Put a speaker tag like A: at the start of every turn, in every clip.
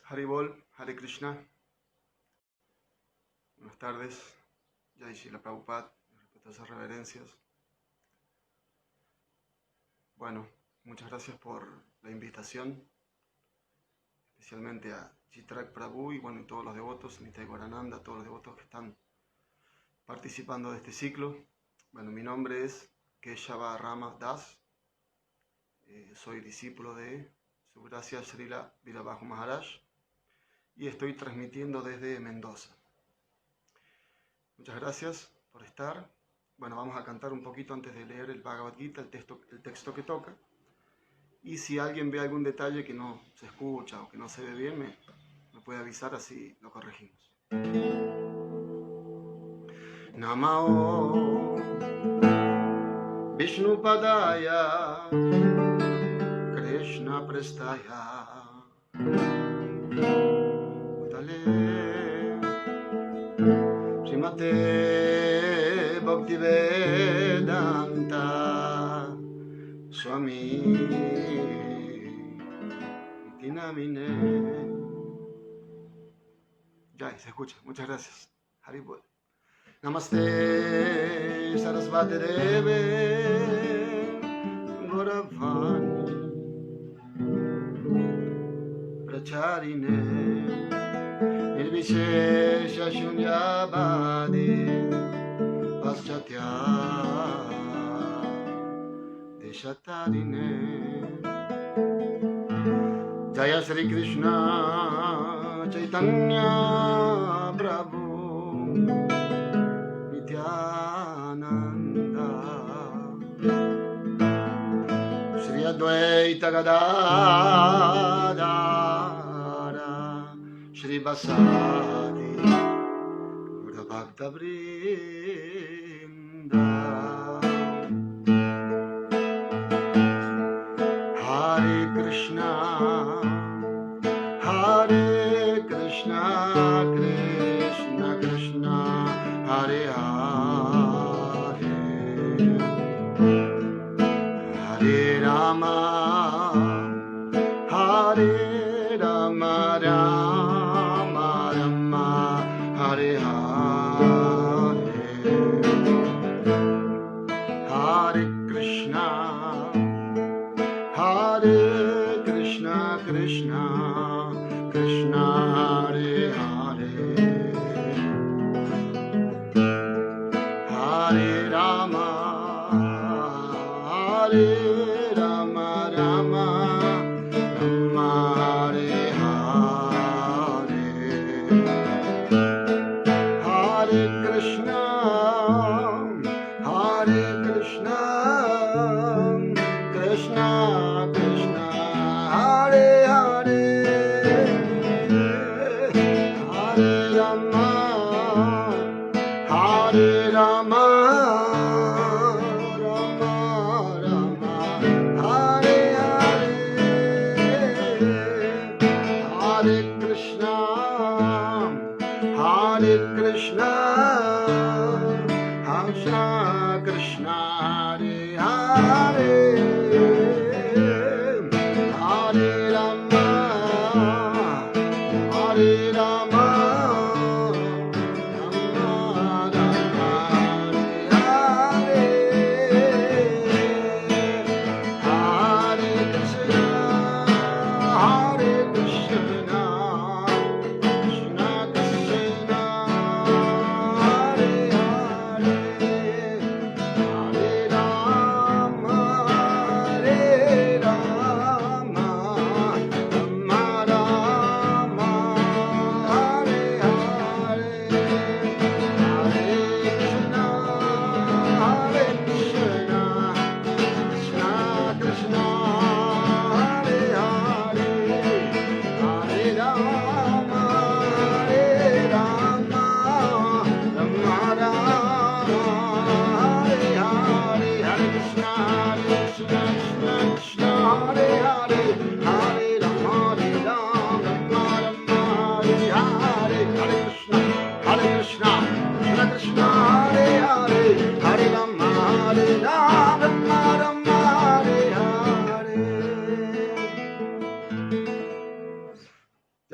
A: Haribol, Hare Krishna. Buenas tardes. Jai Srila Prabhupada, respetuosas reverencias. Bueno, muchas gracias por la invitación, especialmente a Chitrak Prabhu y bueno, todos los devotos, Nitai Gaurananda, todos los devotos que están participando de este ciclo. Bueno, mi nombre es Keshava Rama Das. Soy discípulo de Su Gracia Srila Virabajo Maharaj y estoy transmitiendo desde Mendoza. Muchas gracias por estar. Bueno, vamos a cantar un poquito antes de leer el Bhagavad Gita, el texto que toca. Y si alguien ve algún detalle que no se escucha o que no se ve bien, me puede avisar, así lo corregimos. Namao Vishnu Padaya Krishna Prestaya Utale Srimate Bhaktivedanta Swami Itinamine. Ya, se escucha. Muchas gracias. Haribol. Namaste Sarasvati Deve Gauravani Pracharine Nirvishesha Shunyavadi Paschatya Deshatarine. Jaya Shri Krishna Chaitanya Prabhu Nityananda Shri Advaita Gadadara Shri Vasadi Gaura Bhakta Vrinda. Hare Krishna Krishna Krishna Hare Hare Hare Rama Rama Rama Hare Hare Hare Krishna Krishna Krishna Hare Hare Hare Rama Rama Rama Hare Hare Hare Krishna Krishna Krishna Hare Hare Hare Rama Rama Rama Hare Hare Hare Krishna Krishna Krishna Hare Hare Hare Rama Rama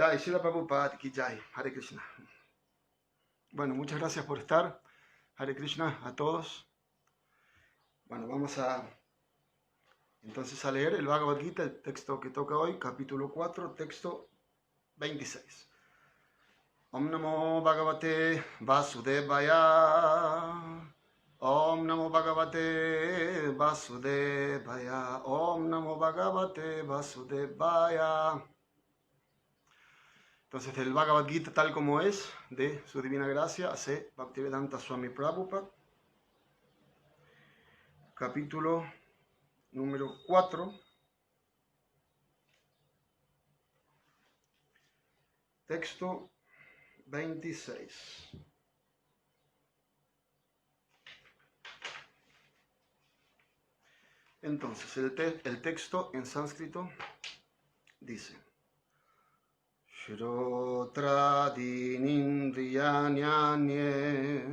A: Jai, Srila Prabhupada ki Jai, Hare Krishna. Bueno, muchas gracias por estar. Hare Krishna a todos. Bueno, vamos entonces a leer el Bhagavad Gita, el texto que toca hoy, capítulo 4, texto 26. Om Namo Bhagavate Vasudevaya. Om Namo Bhagavate Vasudevaya. Om Namo Bhagavate Vasudevaya. Entonces, del Bhagavad Gita tal como es, de su divina gracia, hace Bhaktivedanta Swami Prabhupada, capítulo número 4, texto 26. Entonces, el texto en sánscrito dice: Shrotra-dinindriyanyanye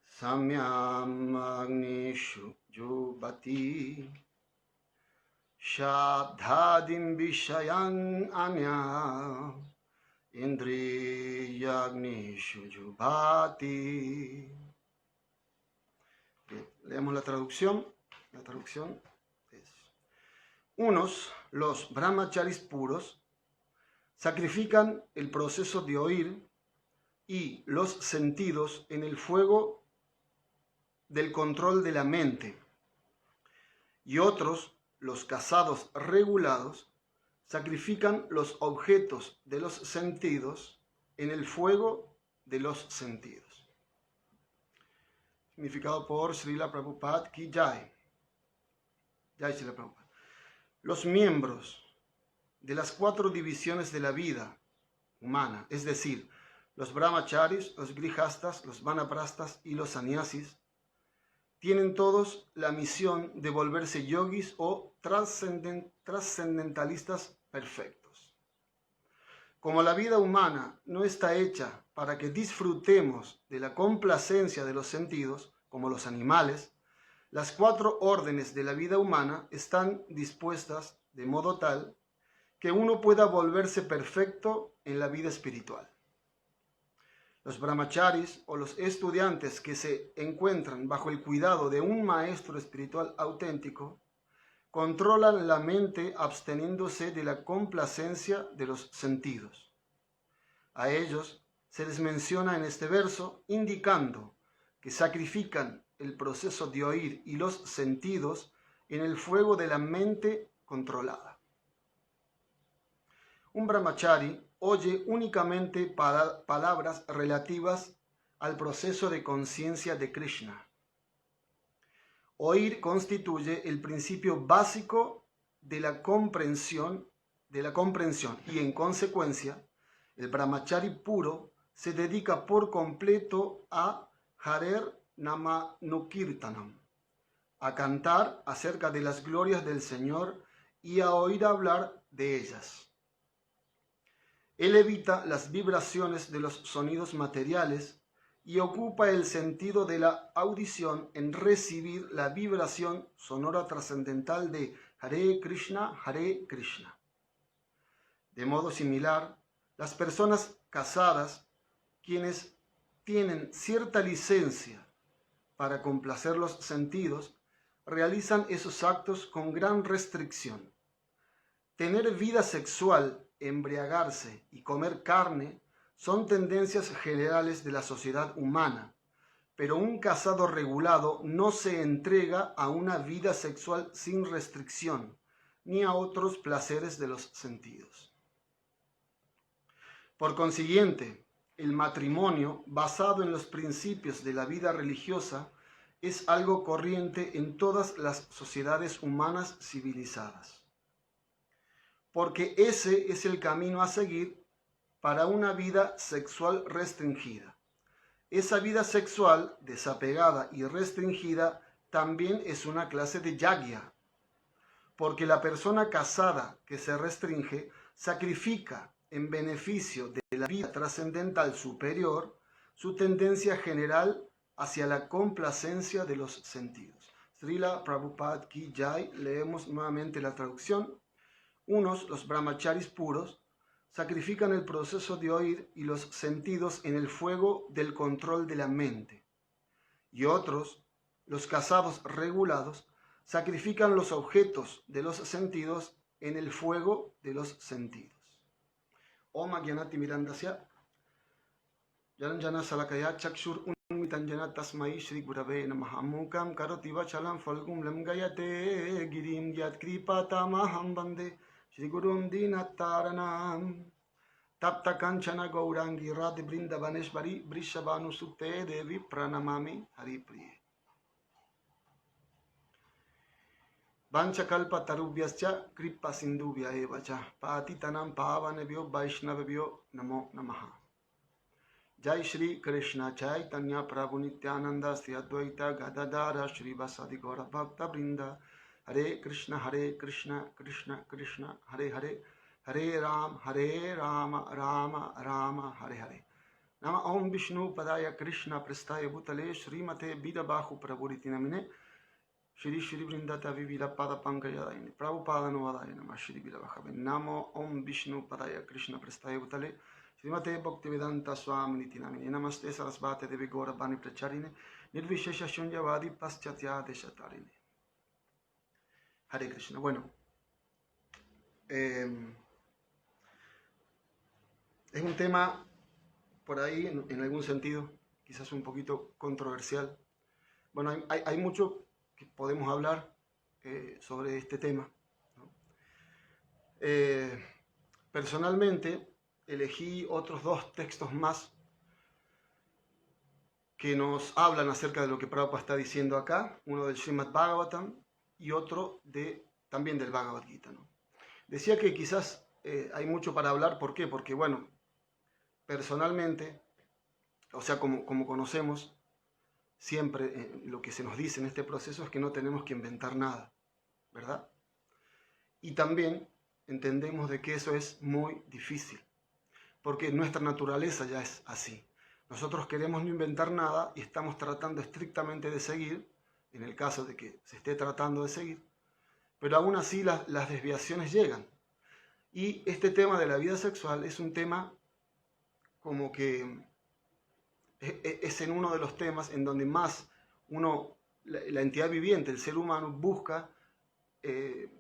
A: samyam agnishu jubati shabdhadim vishayan anya indriyagnishu jubati. Bien, leemos la traducción. La traducción es: unos, los brahmacharis puros, sacrifican el proceso de oír y los sentidos en el fuego del control de la mente, y otros, los casados regulados, sacrifican los objetos de los sentidos en el fuego de los sentidos. Significado por Srila Prabhupada ki Jai. Jai Srila Prabhupada. Los miembros de las 4 divisiones de la vida humana, es decir, los brahmacharis, los grihastas, los vanaprastas y los sannyasis, tienen todos la misión de volverse yogis o trascendentalistas perfectos. Como la vida humana no está hecha para que disfrutemos de la complacencia de los sentidos, como los animales, las 4 órdenes de la vida humana están dispuestas de modo tal que uno pueda volverse perfecto en la vida espiritual. Los brahmacharis o los estudiantes que se encuentran bajo el cuidado de un maestro espiritual auténtico controlan la mente absteniéndose de la complacencia de los sentidos. A ellos se les menciona en este verso indicando que sacrifican el proceso de oír y los sentidos en el fuego de la mente controlada. Un brahmachari oye únicamente palabras relativas al proceso de conciencia de Krishna. Oír constituye el principio básico de la comprensión y, en consecuencia, el brahmachari puro se dedica por completo a Harer Namanukirtanam, a cantar acerca de las glorias del Señor y a oír hablar de ellas. Él evita las vibraciones de los sonidos materiales y ocupa el sentido de la audición en recibir la vibración sonora trascendental de Hare Krishna, Hare Krishna. De modo similar, las personas casadas, quienes tienen cierta licencia para complacer los sentidos, realizan esos actos con gran restricción. Tener vida sexual, embriagarse y comer carne son tendencias generales de la sociedad humana, pero un casado regulado no se entrega a una vida sexual sin restricción, ni a otros placeres de los sentidos. Por consiguiente, el matrimonio, basado en los principios de la vida religiosa, es algo corriente en todas las sociedades humanas civilizadas, porque ese es el camino a seguir para una vida sexual restringida. Esa vida sexual desapegada y restringida también es una clase de yagya, porque la persona casada que se restringe sacrifica en beneficio de la vida trascendental superior su tendencia general hacia la complacencia de los sentidos. Srila Prabhupada ki Jai. Leemos nuevamente la traducción. Unos, los brahmacharis puros, sacrifican el proceso de oír y los sentidos en el fuego del control de la mente. Y otros, los casados regulados, sacrifican los objetos de los sentidos en el fuego de los sentidos. Om Gyanati Mirandasya Janjana Salakaya Chakshur Unmitanjana Tasmai Shri Gurave Namaha Mukam Karoti Vachalam Falgum Lam Gayate Girim Yat Kripatamaham Bande Shri Gurum Dinataranam Tapta Kanchana Gaurangi Radhi Brindavaneshvari Brishabhanu Sukte Devi Pranamami Haripriye. Vancha kalpa tarubhyascha kripa sindubhya evacha patitanam pavanebhyo vaishnavebhyo namo namaha. Jai Shri Krishna Chaitanya Prabhu Nityananda Sri Advaita Gadadara Shri Vasadi Gaura Bhakta Brinda. Hare Krishna Krishna Krishna Hare Hare Hare Rama Rama Rama Hare Hare. Nama Om Vishnu Padaya Krishna Prestaya Bhutale Srimate Vidabahu Prabhuriti Namine Shri Shri Vrindata Vivira Pada Pankajadaini Prabhupada Novadaya Nama Shri Virabhajabe. Namo Om Vishnu Padaya Krishna Prestaya Bhutale Srimate Bhaktivedanta Swami Nitinamine Namaste Sarasvate Devi Gaura Bani Pracharine Nirvishesha Shunyavadi Paschatya Deshatarine. Hare Krishna. Bueno, es un tema por ahí, en algún sentido, quizás un poquito controversial. Bueno, hay mucho que podemos hablar sobre este tema, ¿no? Personalmente, elegí otros dos textos más que nos hablan acerca de lo que Prabhupada está diciendo acá, uno del Srimad Bhagavatam y otro también del Bhagavad Gita, ¿no? Decía que quizás hay mucho para hablar. ¿Por qué? Porque, bueno, personalmente, o sea, como conocemos, siempre lo que se nos dice en este proceso es que no tenemos que inventar nada, ¿verdad? Y también entendemos de que eso es muy difícil, porque nuestra naturaleza ya es así. Nosotros queremos no inventar nada y estamos tratando estrictamente de seguir, en el caso de que se esté tratando de seguir, pero aún así las desviaciones llegan. Y este tema de la vida sexual es un tema como que es en uno de los temas en donde más la entidad viviente, el ser humano, busca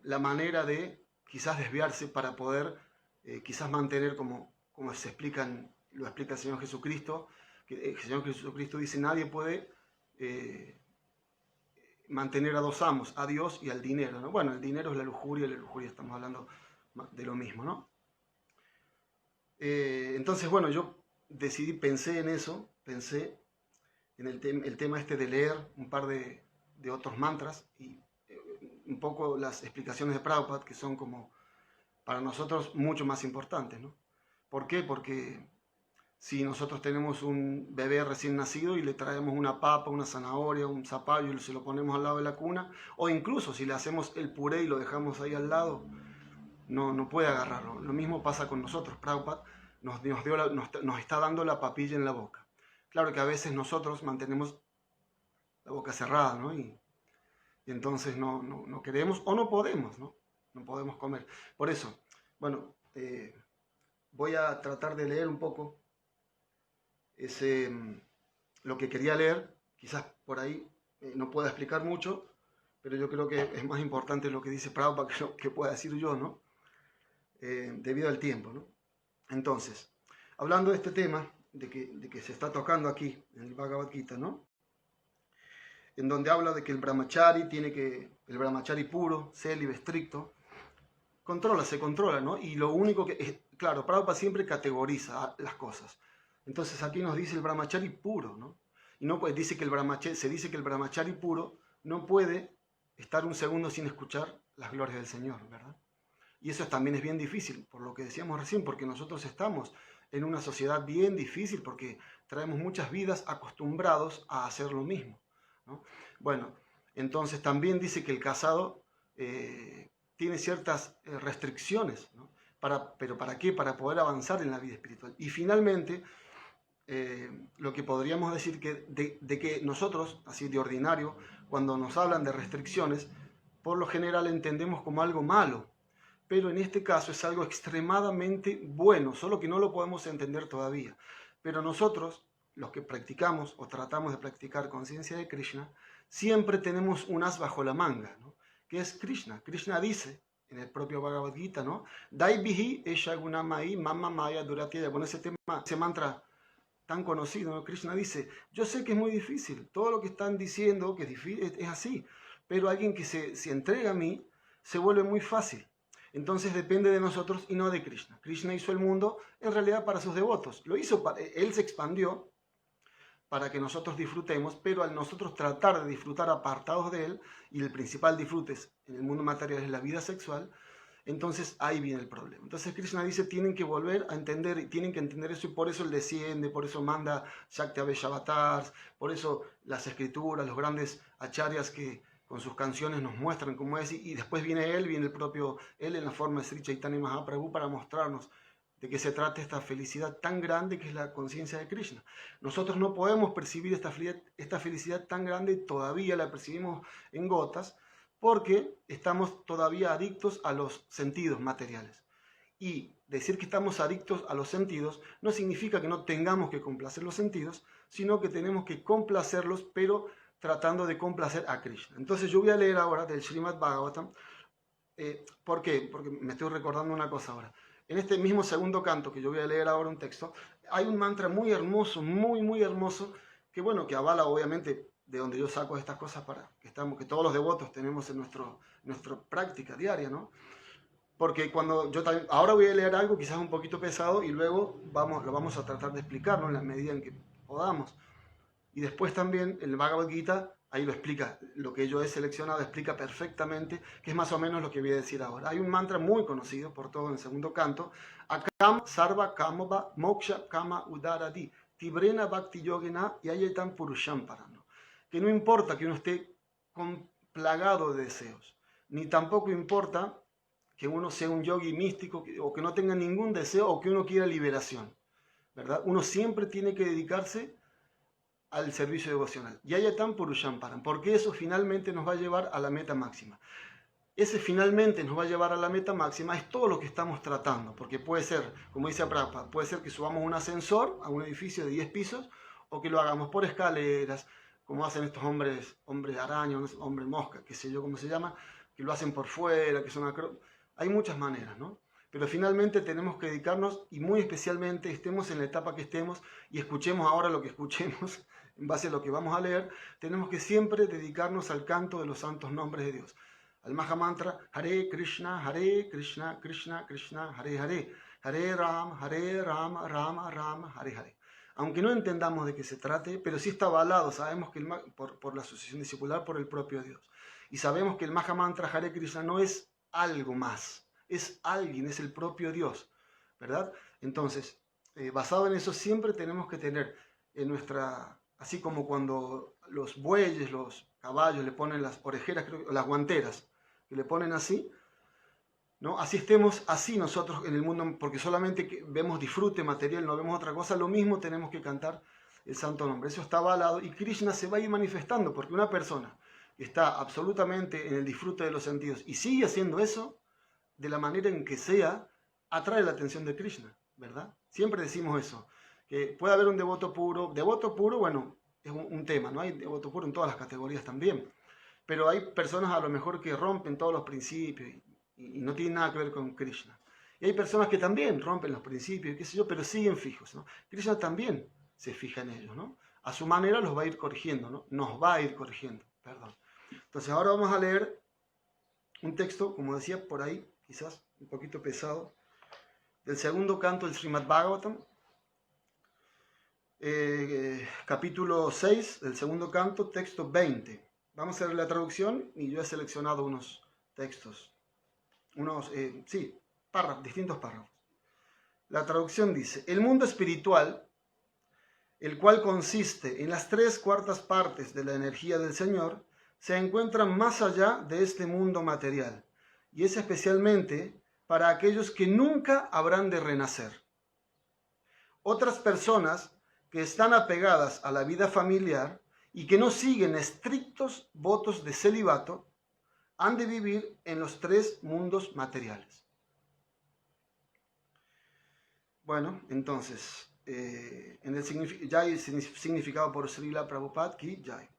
A: la manera de quizás desviarse para poder quizás mantener, como lo explica el Señor Jesucristo, que el Señor Jesucristo dice: nadie puede mantener a dos amos, a Dios y al dinero, ¿no? Bueno, el dinero es la lujuria estamos hablando de lo mismo, ¿no? Entonces, bueno, yo pensé en eso, pensé en el tema este de leer un par de otros mantras y un poco las explicaciones de Prabhupada, que son como para nosotros mucho más importantes, ¿no? ¿Por qué? Porque si nosotros tenemos un bebé recién nacido y le traemos una papa, una zanahoria, un zapallo y se lo ponemos al lado de la cuna, o incluso si le hacemos el puré y lo dejamos ahí al lado, no puede agarrarlo. Lo mismo pasa con nosotros. Prabhupada nos está dando la papilla en la boca. Claro que a veces nosotros mantenemos la boca cerrada, ¿no? Y entonces no queremos o no podemos, ¿no? No podemos comer. Por eso, bueno, voy a tratar de leer un poco lo que quería leer. Quizás por ahí no pueda explicar mucho, pero yo creo que es más importante lo que dice Prabhupada que lo que pueda decir yo, ¿no? Debido al tiempo, ¿no? Entonces, hablando de este tema, de que se está tocando aquí en el Bhagavad Gita, ¿no? En donde habla de que el brahmachari el brahmachari puro, célibe, estricto, se controla, ¿no? Y lo único claro, Prabhupada siempre categoriza las cosas. Entonces aquí nos dice el brahmachari puro, ¿no? Y no puede, se dice que el brahmachari puro no puede estar un segundo sin escuchar las glorias del Señor, ¿verdad? Y eso también es bien difícil, por lo que decíamos recién, porque nosotros estamos en una sociedad bien difícil, porque traemos muchas vidas acostumbrados a hacer lo mismo, ¿no? Bueno, entonces también dice que el casado tiene ciertas restricciones, ¿no? ¿Pero para qué? Para poder avanzar en la vida espiritual. Y finalmente, lo que podríamos decir de que nosotros, así de ordinario, cuando nos hablan de restricciones, por lo general entendemos como algo malo. pero en este caso es algo extremadamente bueno, solo que no lo podemos entender todavía. Pero nosotros, los que practicamos o tratamos de practicar conciencia de Krishna, siempre tenemos un as bajo la manga, ¿no? Que es Krishna. Krishna dice en el propio Bhagavad Gita, ¿no? Dai bihi esha gunamai mama maya duratiya. Con ese tema, ese mantra tan conocido, ¿no? Krishna dice, yo sé que es muy difícil, todo lo que están diciendo que es difícil es así, pero alguien que se entrega a mí se vuelve muy fácil. Entonces depende de nosotros y no de Krishna. Krishna hizo el mundo en realidad para sus devotos. Lo hizo él se expandió para que nosotros disfrutemos, pero al nosotros tratar de disfrutar apartados de él, y el principal disfrute en el mundo material es la vida sexual, entonces ahí viene el problema. Entonces Krishna dice, tienen que volver a entender, tienen que entender eso, y por eso él desciende, por eso manda Shakti Avatars, por eso las escrituras, los grandes acharyas que con sus canciones nos muestran cómo es, y después viene el propio él en la forma de Sri Chaitanya Mahaprabhu para mostrarnos de qué se trata esta felicidad tan grande que es la conciencia de Krishna. Nosotros no podemos percibir esta felicidad tan grande, todavía la percibimos en gotas, porque estamos todavía adictos a los sentidos materiales. Y decir que estamos adictos a los sentidos no significa que no tengamos que complacer los sentidos, sino que tenemos que complacerlos, pero tratando de complacer a Krishna. Entonces yo voy a leer ahora del Srimad Bhagavatam. ¿Por qué? Porque me estoy recordando una cosa ahora. En este mismo segundo canto, que yo voy a leer ahora un texto, hay un mantra muy hermoso, muy hermoso, que bueno, que avala obviamente de donde yo saco estas cosas para que todos los devotos tenemos en nuestra práctica diaria, ¿no? Porque cuando yo también, ahora voy a leer algo quizás un poquito pesado y luego lo vamos a tratar de explicar, ¿no? En la medida en que podamos. Y después también el Bhagavad Gita, ahí lo explica, lo que yo he seleccionado explica perfectamente, que es más o menos lo que voy a decir ahora. Hay un mantra muy conocido por todo en el segundo canto, Akam Sarva Kamova Moksha Kama Udaradi, Tibrena Bhakti Yogena Yayetam Purusham Parano. Que no importa que uno esté plagado de deseos, ni tampoco importa que uno sea un yogi místico o que no tenga ningún deseo o que uno quiera liberación, ¿verdad? Uno siempre tiene que dedicarse al servicio devocional. Yayatam Purusham Param, porque eso finalmente nos va a llevar a la meta máxima. Ese finalmente nos va a llevar a la meta máxima es todo lo que estamos tratando, porque puede ser, como dice Prabhupada, puede ser que subamos un ascensor a un edificio de 10 pisos o que lo hagamos por escaleras, como hacen estos hombres arañas, hombres mosca, qué sé yo cómo se llama, que lo hacen por fuera, que son hay muchas maneras, ¿no? Pero finalmente tenemos que dedicarnos, y muy especialmente estemos en la etapa que estemos y escuchemos ahora lo que escuchemos en base a lo que vamos a leer, tenemos que siempre dedicarnos al canto de los santos nombres de Dios. Al Mahamantra, Hare Krishna, Krishna Krishna, Hare Hare, Hare Rama, Rama Rama, Hare Hare. Aunque no entendamos de qué se trate, pero sí está avalado, sabemos que por la asociación discipular, por el propio Dios. Y sabemos que el Mahamantra Hare Krishna no es algo más, es alguien, es el propio Dios, ¿verdad? Entonces, basado en eso, siempre tenemos que tener en nuestra, así como cuando los bueyes, los caballos le ponen las orejeras, las guanteras, que le ponen así, ¿no? Así estemos así nosotros en el mundo, porque solamente vemos disfrute material, no vemos otra cosa, lo mismo tenemos que cantar el santo nombre. Eso está avalado y Krishna se va a ir manifestando, porque una persona que está absolutamente en el disfrute de los sentidos y sigue haciendo eso, de la manera en que sea, atrae la atención de Krishna, ¿verdad? Siempre decimos eso, que puede haber un devoto puro, bueno, es un tema, ¿no? Hay devoto puro en todas las categorías también, pero hay personas a lo mejor que rompen todos los principios y no tienen nada que ver con Krishna. Y hay personas que también rompen los principios, qué sé yo, pero siguen fijos, ¿no? Krishna también se fija en ellos, ¿no? A su manera los va a ir corrigiendo, ¿no? Nos va a ir corrigiendo, perdón. Entonces ahora vamos a leer un texto, como decía, por ahí, quizás un poquito pesado, del segundo canto del Srimad Bhagavatam, capítulo 6 del segundo canto, texto 20. Vamos a ver la traducción y yo he seleccionado unos textos, distintos párrafos. La traducción dice: el mundo espiritual, el cual consiste en las 3/4 partes de la energía del Señor, se encuentra más allá de este mundo material, y es especialmente para aquellos que nunca habrán de renacer. Otras personas que están apegadas a la vida familiar y que no siguen estrictos votos de celibato han de vivir en los 3 mundos materiales. Bueno, entonces, ya hay significado por Srila Prabhupada Ki Jai.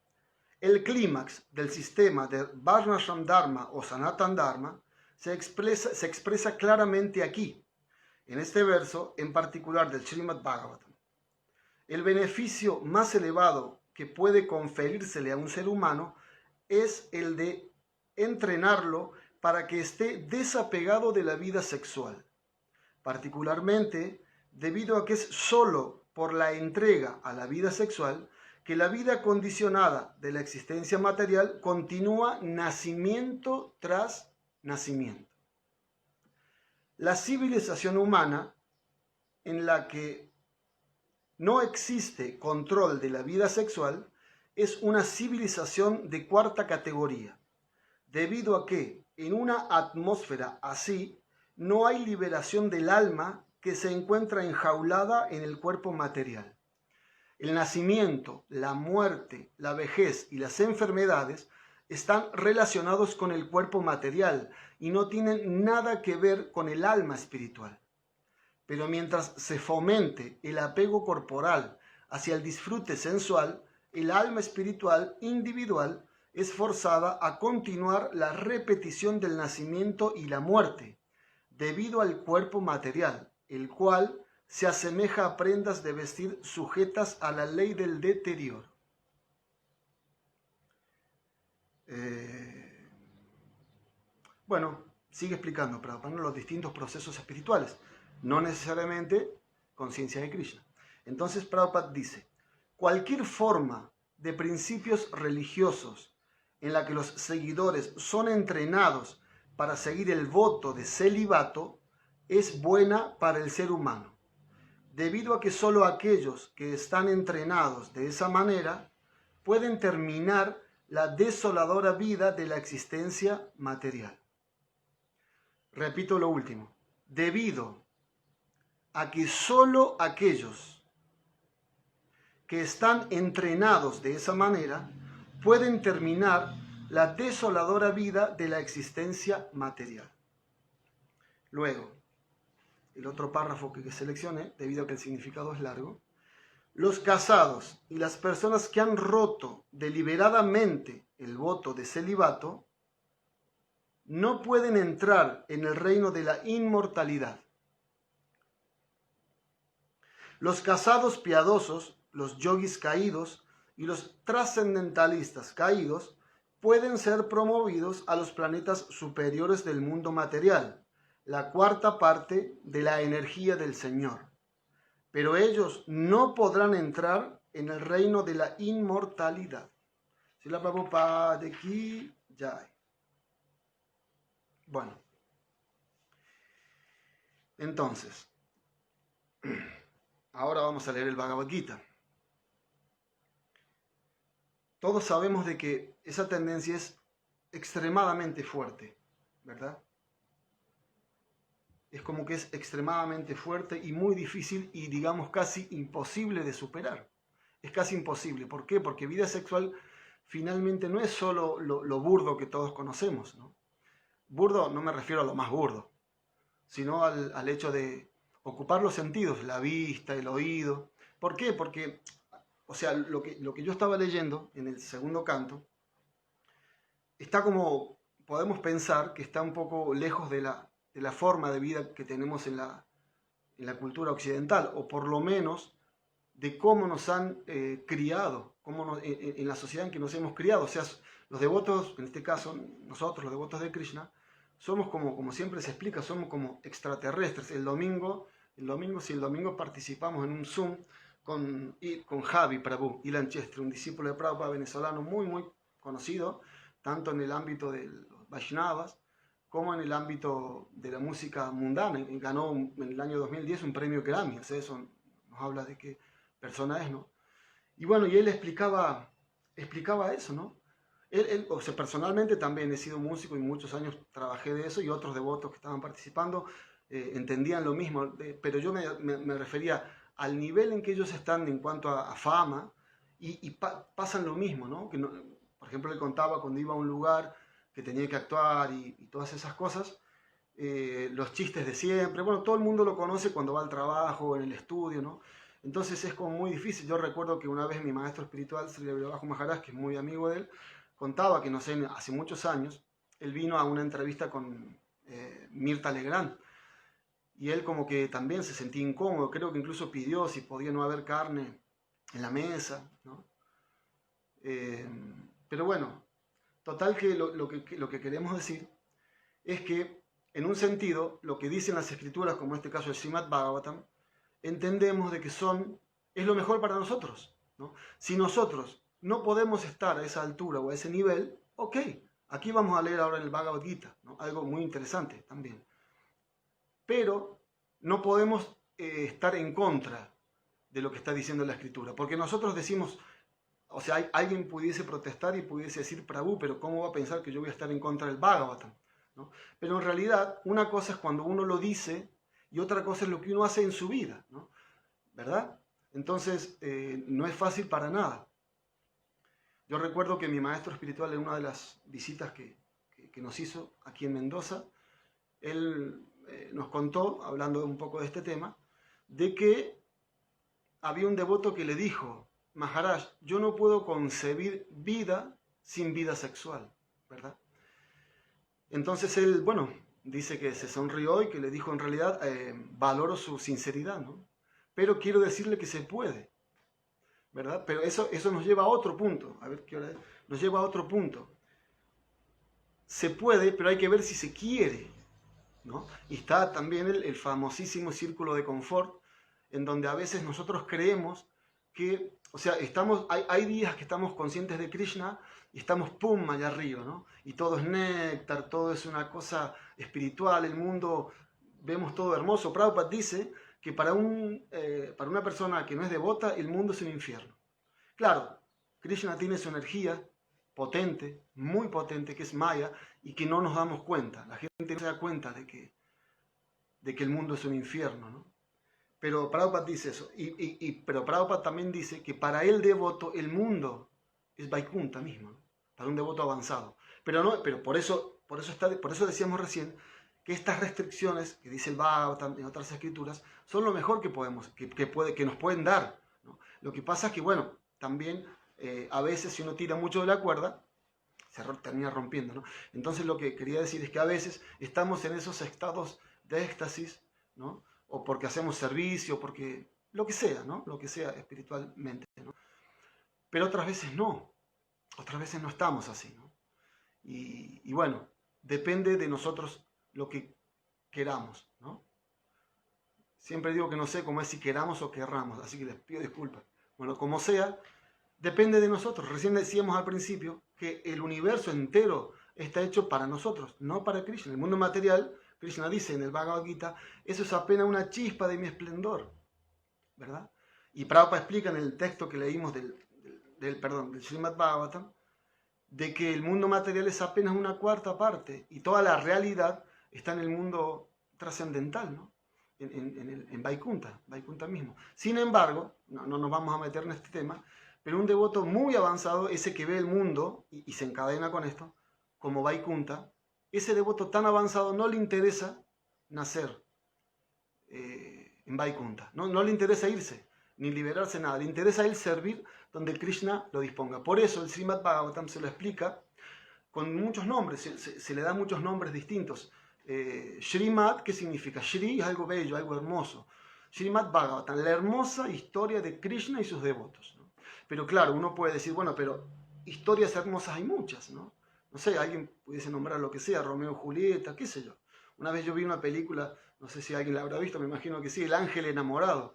A: El clímax del sistema de Varnashram Dharma o Sanatan Dharma se expresa claramente aquí, en este verso en particular del Srimad Bhagavatam. El beneficio más elevado que puede conferírsele a un ser humano es el de entrenarlo para que esté desapegado de la vida sexual, particularmente debido a que es sólo por la entrega a la vida sexual que la vida condicionada de la existencia material continúa nacimiento tras nacimiento. La civilización humana, en la que no existe control de la vida sexual, es una civilización de cuarta categoría, debido a que en una atmósfera así no hay liberación del alma que se encuentra enjaulada en el cuerpo material. El nacimiento, la muerte, la vejez y las enfermedades están relacionados con el cuerpo material y no tienen nada que ver con el alma espiritual. Pero mientras se fomente el apego corporal hacia el disfrute sensual, el alma espiritual individual es forzada a continuar la repetición del nacimiento y la muerte, debido al cuerpo material, el cual se asemeja a prendas de vestir sujetas a la ley del deterioro. Bueno, sigue explicando Prabhupada los distintos procesos espirituales, no necesariamente conciencia de Krishna. Entonces Prabhupada dice, cualquier forma de principios religiosos en la que los seguidores son entrenados para seguir el voto de celibato es buena para el ser humano, debido a que solo aquellos que están entrenados de esa manera pueden terminar la desoladora vida de la existencia material. Repito lo último, debido a que solo aquellos que están entrenados de esa manera pueden terminar la desoladora vida de la existencia material. Luego, el otro párrafo que seleccioné, debido a que el significado es largo, los casados y las personas que han roto deliberadamente el voto de celibato no pueden entrar en el reino de la inmortalidad. Los casados piadosos, los yogis caídos y los trascendentalistas caídos pueden ser promovidos a los planetas superiores del mundo material, la cuarta parte de la energía del Señor. Pero ellos no podrán entrar en el reino de la inmortalidad. Srila Prabhupada Ki Jai. Bueno, entonces, ahora vamos a leer el Bhagavad Gita. Todos sabemos de que esa tendencia es extremadamente fuerte, ¿verdad? Es como que es extremadamente fuerte y muy difícil y digamos casi imposible de superar. Es casi imposible. ¿Por qué? Porque vida sexual finalmente no es solo lo burdo que todos conocemos, ¿no? Burdo no me refiero a lo más burdo, sino al hecho de ocupar los sentidos, la vista, el oído. ¿Por qué? Porque, o sea, lo que yo estaba leyendo en el segundo canto, está como, podemos pensar que está un poco lejos de la forma de vida que tenemos en la cultura occidental, o por lo menos de cómo nos han criado, en la sociedad en que nos hemos criado. O sea, los devotos, en este caso nosotros, los devotos de Krishna, somos como siempre se explica, somos como extraterrestres. El domingo participamos en un Zoom con Javi Prabhu, Ilan Chestre, un discípulo de Prabhupada venezolano muy, muy conocido, tanto en el ámbito de los Vaishnavas, como en el ámbito de la música mundana. Ganó en el año 2010 un premio Grammy, o sea, eso nos habla de qué persona es, ¿no? Y bueno, y él explicaba eso, ¿no? O sea, personalmente también he sido músico y muchos años trabajé de eso, y otros devotos que estaban participando entendían lo mismo, pero yo me refería al nivel en que ellos están en cuanto a fama, y pasan lo mismo, ¿no? Que por ejemplo, él contaba cuando iba a un lugar que tenía que actuar y todas esas cosas, los chistes de siempre. Bueno, todo el mundo lo conoce cuando va al trabajo o en el estudio, ¿no? Entonces es como muy difícil. Yo recuerdo que una vez mi maestro espiritual, Sri Virabajo Maharaj, que es muy amigo de él, contaba que, no sé, hace muchos años, él vino a una entrevista con Mirta Legrand, y él como que también se sentía incómodo, creo que incluso pidió si podía no haber carne en la mesa, ¿no? Pero bueno, total que lo que queremos decir es que, en un sentido, lo que dicen las escrituras, como en este caso el Srimad Bhagavatam, entendemos de que es lo mejor para nosotros, ¿no? Si nosotros no podemos estar a esa altura o a ese nivel, ok, aquí vamos a leer ahora el Bhagavad Gita, ¿no? Algo muy interesante también. Pero no podemos estar en contra de lo que está diciendo la escritura, porque nosotros decimos, o sea, alguien pudiese protestar y pudiese decir, Prabhu, pero ¿cómo va a pensar que yo voy a estar en contra del Bhagavatam? ¿No? Pero en realidad, una cosa es cuando uno lo dice y otra cosa es lo que uno hace en su vida, ¿no? ¿Verdad? Entonces, no es fácil para nada. Yo recuerdo que mi maestro espiritual, en una de las visitas que nos hizo aquí en Mendoza, él nos contó, hablando un poco de este tema, de que había un devoto que le dijo, Maharaj, yo no puedo concebir vida sin vida sexual, ¿verdad? Entonces él, bueno, dice que se sonrió y que le dijo, en realidad, valoro su sinceridad, ¿no? Pero quiero decirle que se puede, ¿verdad? Pero eso nos lleva a otro punto, a ver qué hora es, nos lleva a otro punto. Se puede, pero hay que ver si se quiere, ¿no? Y está también el famosísimo círculo de confort, en donde a veces nosotros creemos que, o sea, hay días que estamos conscientes de Krishna y estamos pum, allá arriba, ¿no? Y todo es néctar, todo es una cosa espiritual, el mundo, vemos todo hermoso. Prabhupada dice que para una persona que no es devota, el mundo es un infierno. Claro, Krishna tiene su energía potente, muy potente, que es Maya, y que no nos damos cuenta. La gente no se da cuenta de que el mundo es un infierno, ¿no? Pero Prabhupada dice eso. Pero Prabhupada también dice que para el devoto el mundo es Vaikunta mismo, ¿no? Para un devoto avanzado. Pero por eso decíamos recién que estas restricciones que dice el Bhagavatam en otras escrituras son lo mejor que nos pueden dar, ¿no? Lo que pasa es que, bueno, también a veces si uno tira mucho de la cuerda, se termina rompiendo, ¿no? Entonces lo que quería decir es que a veces estamos en esos estados de éxtasis, ¿no? O porque hacemos servicio, porque lo que sea, ¿no? Lo que sea espiritualmente, ¿no? Pero otras veces no estamos así, ¿no? Y bueno, depende de nosotros lo que queramos, ¿no? Siempre digo que no sé cómo es si queramos o querramos, así que les pido disculpas. Bueno, como sea, depende de nosotros. Recién decíamos al principio que el universo entero está hecho para nosotros, no para Krishna. El mundo material, Krishna dice en el Bhagavad Gita, eso es apenas una chispa de mi esplendor, ¿verdad? Y Prabhupada explica en el texto que leímos del Srimad Bhagavatam, de que el mundo material es apenas una cuarta parte y toda la realidad está en el mundo trascendental, ¿no? En Vaikunta mismo. Sin embargo, no nos vamos a meter en este tema, pero un devoto muy avanzado, ese que ve el mundo y se encadena con esto, como Vaikunta, ese devoto tan avanzado no le interesa nacer en Vaikunta, no le interesa irse, ni liberarse, nada, le interesa a él servir donde Krishna lo disponga. Por eso el Srimad Bhagavatam se lo explica con muchos nombres, se le da muchos nombres distintos. Srimad, ¿qué significa? Shri es algo bello, algo hermoso. Srimad Bhagavatam, la hermosa historia de Krishna y sus devotos, ¿no? Pero claro, uno puede decir, bueno, pero historias hermosas hay muchas, ¿no? No sé, alguien pudiese nombrar lo que sea, Romeo y Julieta, qué sé yo. Una vez yo vi una película, no sé si alguien la habrá visto, me imagino que sí, El ángel enamorado,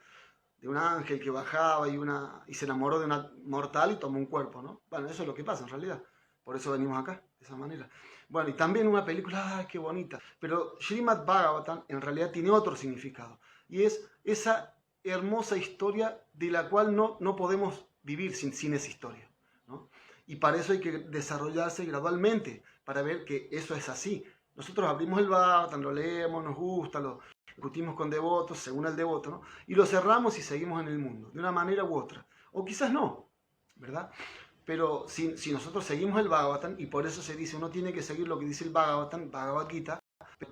A: de un ángel que bajaba y se enamoró de una mortal y tomó un cuerpo, ¿no? Bueno, eso es lo que pasa en realidad. Por eso venimos acá, de esa manera. Bueno, y también una película, ¡ay, qué bonita! Pero Srimad Bhagavatam en realidad tiene otro significado. Y es esa hermosa historia de la cual no podemos vivir sin esa historia, ¿no? Y para eso hay que desarrollarse gradualmente, para ver que eso es así. Nosotros abrimos el Bhagavatam, lo leemos, nos gusta, lo discutimos con devotos, según el devoto, ¿no? Y lo cerramos y seguimos en el mundo, de una manera u otra. O quizás no, ¿verdad? Pero si nosotros seguimos el Bhagavatam, y por eso se dice, uno tiene que seguir lo que dice el Bhagavatam, Bhagavad Gita,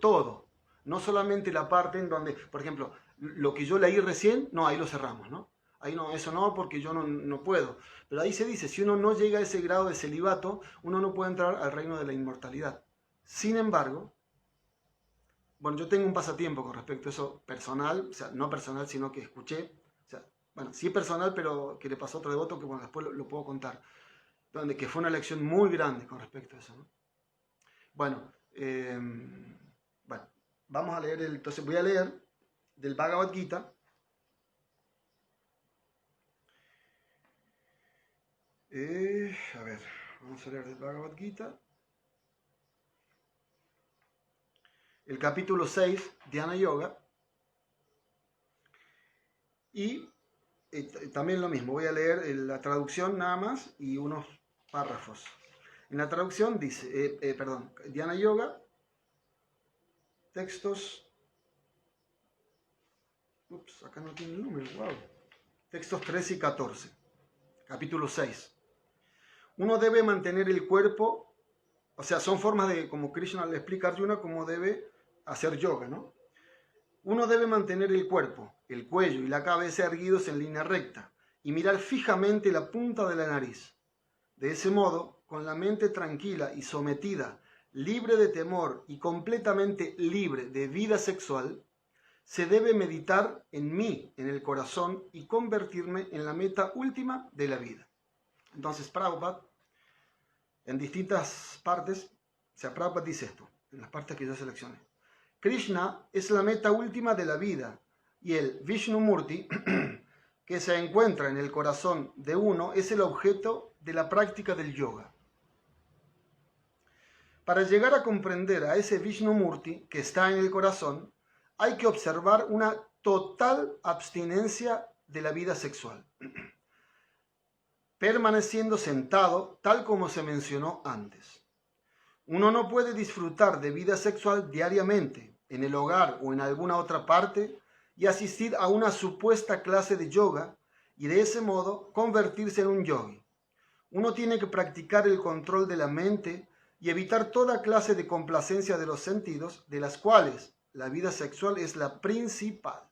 A: todo, No solamente la parte en donde, por ejemplo, lo que yo leí recién, no, ahí lo cerramos, ¿no? Ahí no, eso no, porque yo no puedo. Pero ahí se dice, si uno no llega a ese grado de celibato, uno no puede entrar al reino de la inmortalidad. Sin embargo, bueno, yo tengo un pasatiempo con respecto a eso personal, o sea, no personal, sino que escuché, o sea, bueno, sí personal, pero que le pasó a otro devoto, que bueno, después lo puedo contar, donde que fue una lección muy grande con respecto a eso, ¿no? Bueno, bueno, vamos a leer, entonces voy a leer del Bhagavad Gita. A ver, vamos a leer del Bhagavad Gita. El capítulo 6, Dhyana Yoga. Y también lo mismo, voy a leer la traducción nada más y unos párrafos. En la traducción dice, perdón, Dhyana Yoga, textos, ups, acá no tiene el número, wow. Textos 13 y 14, capítulo 6. Uno debe mantener el cuerpo, o sea, son formas de, como Krishna le explica a Arjuna, cómo debe hacer yoga, ¿no? Uno debe mantener el cuerpo, el cuello y la cabeza erguidos en línea recta y mirar fijamente la punta de la nariz. De ese modo, con la mente tranquila y sometida, libre de temor y completamente libre de vida sexual, se debe meditar en mí, en el corazón, y convertirme en la meta última de la vida. Entonces, Prabhupada, en distintas partes, o sea, Prabhupada dice esto, en las partes que yo seleccioné. Krishna es la meta última de la vida y el Vishnumurti, que se encuentra en el corazón de uno, es el objeto de la práctica del yoga. Para llegar a comprender a ese Vishnumurti que está en el corazón, hay que observar una total abstinencia de la vida sexual, permaneciendo sentado tal como se mencionó antes. Uno no puede disfrutar de vida sexual diariamente, en el hogar o en alguna otra parte, y asistir a una supuesta clase de yoga y de ese modo convertirse en un yogi. Uno tiene que practicar el control de la mente y evitar toda clase de complacencia de los sentidos, de las cuales la vida sexual es la principal.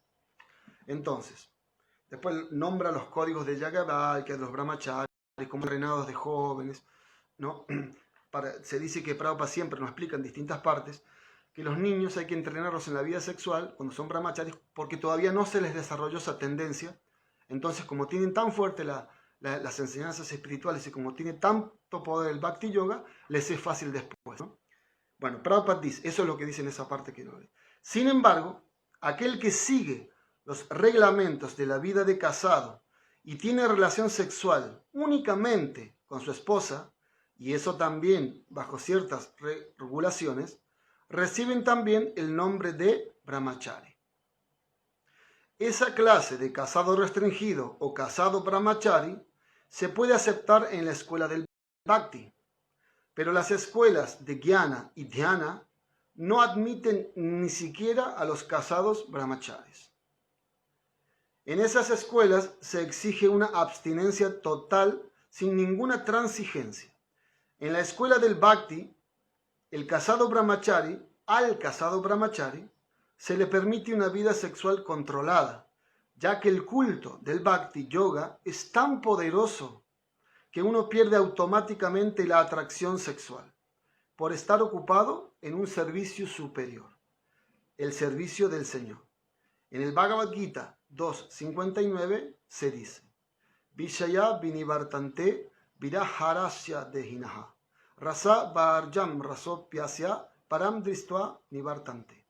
A: Entonces, después nombra los códigos de Yagabhaya, los brahmacharis, como entrenados de jóvenes, ¿no? Se dice que Prabhupada siempre nos explica en distintas partes que los niños hay que entrenarlos en la vida sexual cuando son brahmacharis porque todavía no se les desarrolló esa tendencia. Entonces, como tienen tan fuerte las enseñanzas espirituales y como tiene tanto poder el Bhakti Yoga, les es fácil después, ¿no? Bueno, Prabhupada dice, eso es lo que dice en esa parte que lo ve. Sin embargo, aquel que sigue los reglamentos de la vida de casado y tiene relación sexual únicamente con su esposa, y eso también bajo ciertas regulaciones, reciben también el nombre de brahmachari. Esa clase de casado restringido o casado brahmachari se puede aceptar en la escuela del Bhakti, pero las escuelas de Jnana y Dhyana no admiten ni siquiera a los casados brahmacharis. En esas escuelas se exige una abstinencia total sin ninguna transigencia. En la escuela del Bhakti, al casado brahmachari, se le permite una vida sexual controlada, ya que el culto del Bhakti Yoga es tan poderoso que uno pierde automáticamente la atracción sexual por estar ocupado en un servicio superior, el servicio del Señor. En el Bhagavad Gita 2.59 se dice: Vishaya vinivartante viraharasya dehinaha rasa varjam rasopyasya param dristva nivartante.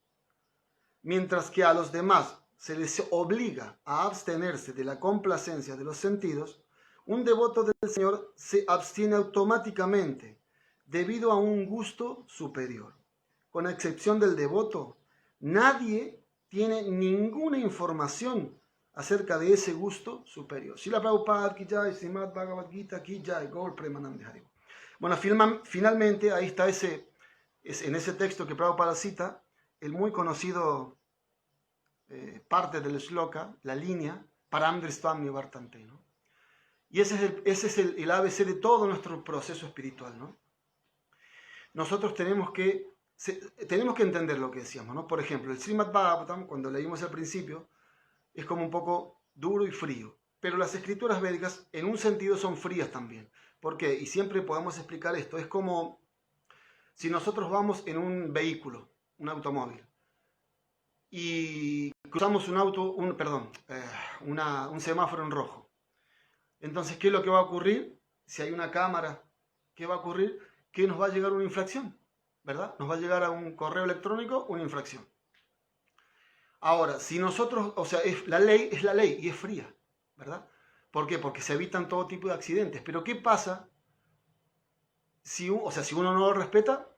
A: Mientras que a los demás se les obliga a abstenerse de la complacencia de los sentidos, un devoto del Señor se abstiene automáticamente debido a un gusto superior. Con excepción del devoto, nadie tiene ninguna información acerca de ese gusto superior. Srila Prabhupada ki jai, Srimad Bhagavad Gita ki jai, Gaur Premanande Haribo. Bueno, finalmente ahí está en ese texto que Prabhupada cita, el muy conocido parte del shloka, la línea, Param Dristvam Nivartante, ¿no? Y ese es el ABC de todo nuestro proceso espiritual, ¿no? Nosotros tenemos que tenemos que entender lo que decíamos, ¿no? Por ejemplo, el Srimad Bhagavatam, cuando leímos al principio, es como un poco duro y frío. Pero las escrituras védicas, en un sentido, son frías también. ¿Por qué? Y siempre podemos explicar esto. Es como si nosotros vamos en un vehículo, un automóvil, y cruzamos un semáforo en rojo. Entonces, ¿qué es lo que va a ocurrir? Si hay una cámara, ¿qué va a ocurrir? Que nos va a llegar una infracción, ¿verdad? Nos va a llegar a un correo electrónico una infracción. Ahora, si nosotros, o sea, la ley es la ley y es fría, ¿verdad? ¿Por qué? Porque se evitan todo tipo de accidentes. Pero ¿qué pasa si uno no lo respeta?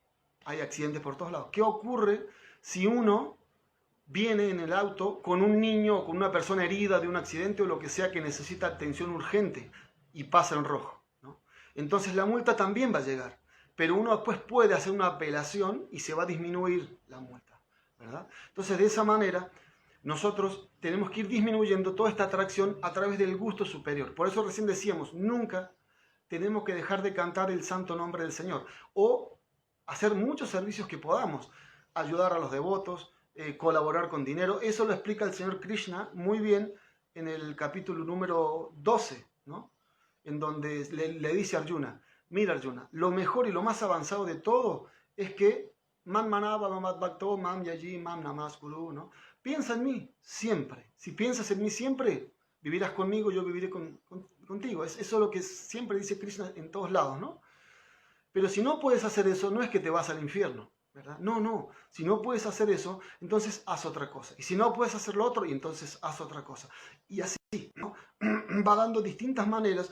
A: Hay accidentes por todos lados. ¿Qué ocurre si uno viene en el auto con un niño o con una persona herida de un accidente o lo que sea que necesita atención urgente y pasa en rojo, ¿no? Entonces la multa también va a llegar, pero uno después puede hacer una apelación y se va a disminuir la multa, ¿verdad? Entonces de esa manera nosotros tenemos que ir disminuyendo toda esta atracción a través del gusto superior. Por eso recién decíamos, nunca tenemos que dejar de cantar el santo nombre del Señor o hacer muchos servicios que podamos, ayudar a los devotos, colaborar con dinero. Eso lo explica el Señor Krishna muy bien en el capítulo número 12, ¿no? En donde le dice a Arjuna, mira Arjuna, lo mejor y lo más avanzado de todo es que man manava mamad bhakto mam yaji mam namaskuru, ¿no? Piensa en mí siempre. Si piensas en mí siempre, vivirás conmigo, yo viviré contigo. Eso es lo que siempre dice Krishna en todos lados, ¿no? Pero si no puedes hacer eso, no es que te vas al infierno, ¿verdad? No. Si no puedes hacer eso, entonces haz otra cosa. Y si no puedes hacer lo otro, y entonces haz otra cosa. Y así, ¿no? Va dando distintas maneras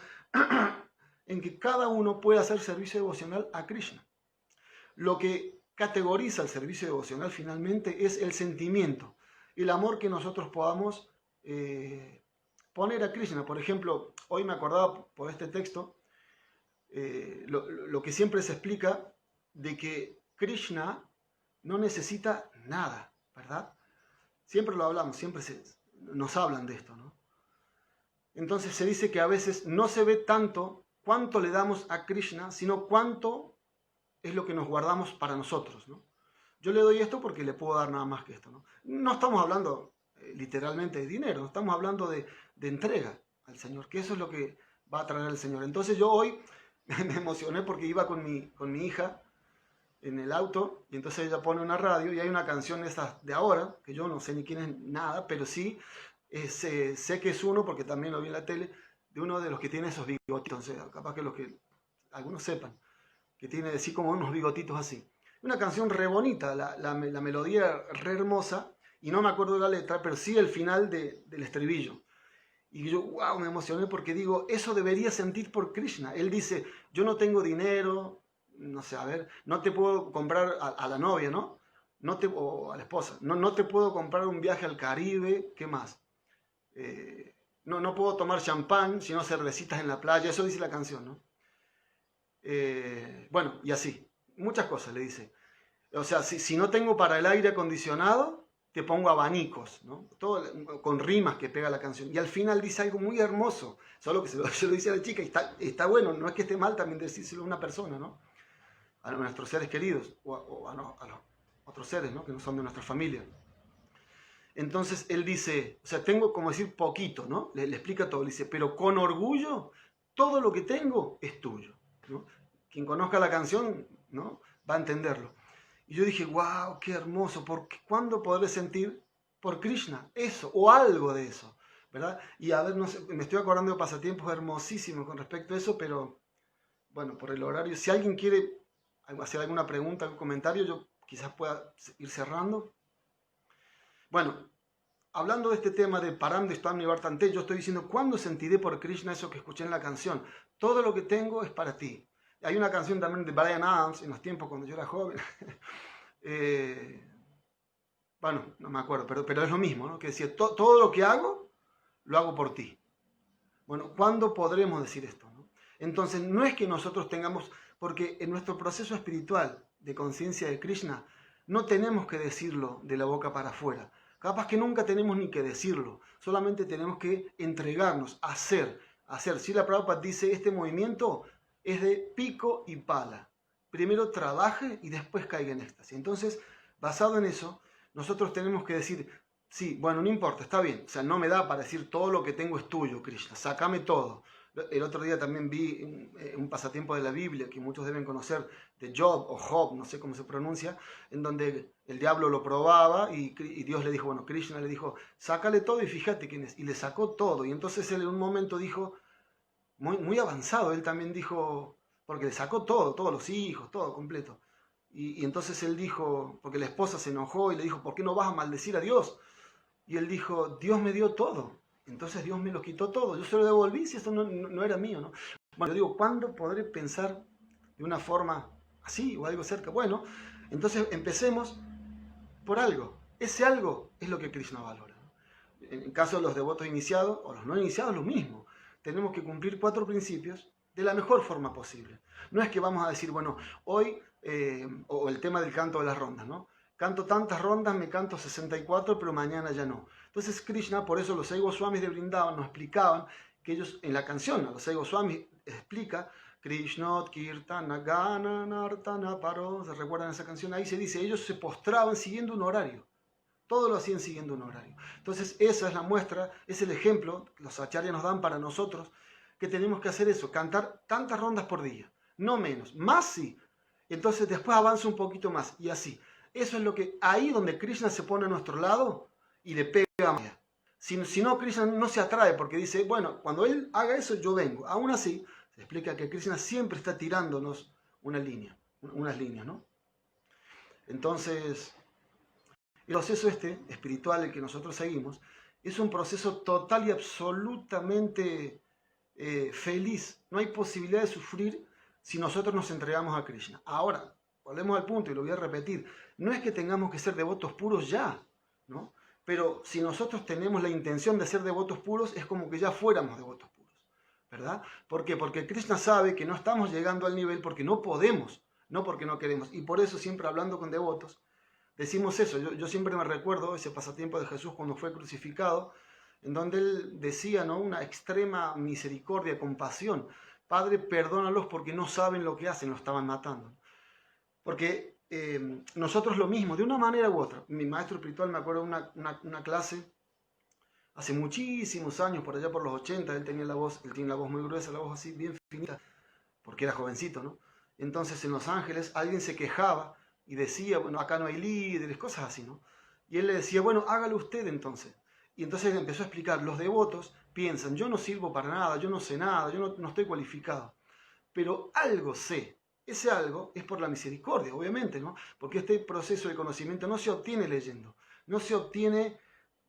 A: en que cada uno puede hacer servicio devocional a Krishna. Lo que categoriza el servicio devocional finalmente es el sentimiento, el amor que nosotros podamos poner a Krishna. Por ejemplo, hoy me acordaba por este texto, lo que siempre se explica de que Krishna no necesita nada, ¿verdad? Siempre lo hablamos, siempre nos hablan de esto, ¿no? Entonces se dice que a veces no se ve tanto cuánto le damos a Krishna, sino cuánto es lo que nos guardamos para nosotros, ¿no? Yo le doy esto porque le puedo dar nada más que esto, ¿no? No estamos hablando literalmente de dinero, no estamos hablando de entrega al Señor, que eso es lo que va a traer al Señor. Entonces yo hoy me emocioné porque iba con mi hija en el auto y entonces ella pone una radio y hay una canción de ahora, que yo no sé ni quién es nada, pero sí sé que es uno, porque también lo vi en la tele, de uno de los que tiene esos bigotitos, capaz que algunos sepan, que tiene así como unos bigotitos así. Una canción re bonita, la melodía re hermosa, y no me acuerdo de la letra, pero sí el final del estribillo. Y yo, wow, me emocioné porque digo, eso debería sentir por Krishna. Él dice, yo no tengo dinero, no sé, a ver, no te puedo comprar a la novia, ¿no? O a la esposa, no te puedo comprar un viaje al Caribe, ¿qué más? No puedo tomar champán, sino cervecitas en la playa, eso dice la canción, ¿no? Bueno, y así, muchas cosas le dice. O sea, si no tengo para el aire acondicionado, te pongo abanicos, ¿no? Todo con rimas que pega la canción. Y al final dice algo muy hermoso, solo que se lo dice a la chica, y está bueno, no es que esté mal también decírselo a una persona, ¿no? A nuestros seres queridos, o a los otros seres, ¿no? Que no son de nuestra familia. Entonces él dice, o sea, tengo como decir poquito, ¿no? Le explica todo, le dice, pero con orgullo, todo lo que tengo es tuyo, ¿no? Quien conozca la canción, ¿no? Va a entenderlo. Y yo dije, wow, qué hermoso, ¿cuándo podré sentir por Krishna eso o algo de eso? ¿Verdad? Y a ver, no sé, me estoy acordando de pasatiempos hermosísimos con respecto a eso, pero bueno, por el horario, si alguien quiere hacer alguna pregunta, algún comentario, yo quizás pueda ir cerrando. Bueno, hablando de este tema de Param Deshtam Nivartante, yo estoy diciendo, ¿cuándo sentiré por Krishna eso que escuché en la canción? Todo lo que tengo es para ti. Hay una canción también de Brian Adams, en los tiempos cuando yo era joven. Bueno, no me acuerdo, pero es lo mismo, ¿no? Que decía, todo lo que hago, lo hago por ti. Bueno, ¿cuándo podremos decir esto, ¿no? Entonces, no es que nosotros tengamos, porque en nuestro proceso espiritual de conciencia de Krishna, no tenemos que decirlo de la boca para afuera. Capaz que nunca tenemos ni que decirlo, solamente tenemos que entregarnos, hacer. Srila Prabhupada dice, este movimiento es de pico y pala. primero trabaje y después caiga en éxtasis. Entonces, basado en eso, nosotros tenemos que decir, sí, bueno, no importa, está bien, o sea, no me da para decir todo lo que tengo es tuyo, Krishna, sácame todo. El otro día también vi un pasatiempo de la Biblia que muchos deben conocer, de Job o Job, no sé cómo se pronuncia, en donde el diablo lo probaba y Dios le dijo, bueno, Krishna le dijo, sácale todo y fíjate quién es. Y le sacó todo. Y entonces él en un momento dijo, muy avanzado, él también dijo, porque le sacó todo, todos los hijos, todo completo. Y entonces él dijo, porque la esposa se enojó y le dijo, ¿por qué no vas a maldecir a Dios? Y él dijo, Dios me dio todo. Entonces Dios me lo quitó todo. Yo se lo devolví si esto no era mío, ¿no? Bueno, yo digo, ¿cuándo podré pensar de una forma así o algo cerca? Bueno, entonces empecemos por algo. Ese algo es lo que Krishna valora, ¿no? En caso de los devotos iniciados o los no iniciados, lo mismo. Tenemos que cumplir 4 principios de la mejor forma posible. No es que vamos a decir, bueno, hoy, o el tema del canto de las rondas, ¿no? Canto tantas rondas, me canto 64, pero mañana ya no. Entonces Krishna, por eso los Sai Goswamis de Vrindavan nos explicaban que ellos, en la canción, los Sai Goswamis explica, Krishna Kirtana Gana Nartana Paro, ¿se recuerdan esa canción? Ahí se dice, ellos se postraban siguiendo un horario. Todo lo hacían siguiendo un horario. Entonces esa es la muestra, es el ejemplo que los acharyas nos dan para nosotros, que tenemos que hacer eso, cantar tantas rondas por día, no menos, más sí. Entonces después avanza un poquito más y así. Eso es lo que, ahí donde Krishna se pone a nuestro lado y le pega más. Si no, Krishna no se atrae porque dice, bueno, cuando él haga eso yo vengo. Aún así, se explica que Krishna siempre está tirándonos unas líneas, ¿no? Entonces, el proceso espiritual, el que nosotros seguimos, es un proceso total y absolutamente feliz. No hay posibilidad de sufrir si nosotros nos entregamos a Krishna. Ahora, volvemos al punto y lo voy a repetir. No es que tengamos que ser devotos puros ya, ¿no? Pero si nosotros tenemos la intención de ser devotos puros, es como que ya fuéramos devotos puros, ¿verdad? ¿Por qué? Porque Krishna sabe que no estamos llegando al nivel porque no podemos, no porque no queremos. Y por eso siempre hablando con devotos, decimos eso. Yo siempre me recuerdo ese pasatiempo de Jesús cuando fue crucificado, en donde él decía, ¿no?, una extrema misericordia, compasión. Padre, perdónalos porque no saben lo que hacen, lo estaban matando. Porque nosotros lo mismo, de una manera u otra. Mi maestro espiritual, me acuerdo de una clase, hace muchísimos años, por allá por los 80, él tiene la voz muy gruesa, la voz así bien finita, porque era jovencito, ¿no? Entonces en Los Ángeles alguien se quejaba y decía, bueno, acá no hay líderes, cosas así, ¿no? Y él le decía, bueno, hágalo usted entonces. Y entonces él empezó a explicar, los devotos piensan, yo no sirvo para nada, yo no sé nada, yo no estoy cualificado, pero algo sé. Ese algo es por la misericordia, obviamente, ¿no? Porque este proceso de conocimiento no se obtiene leyendo, no se obtiene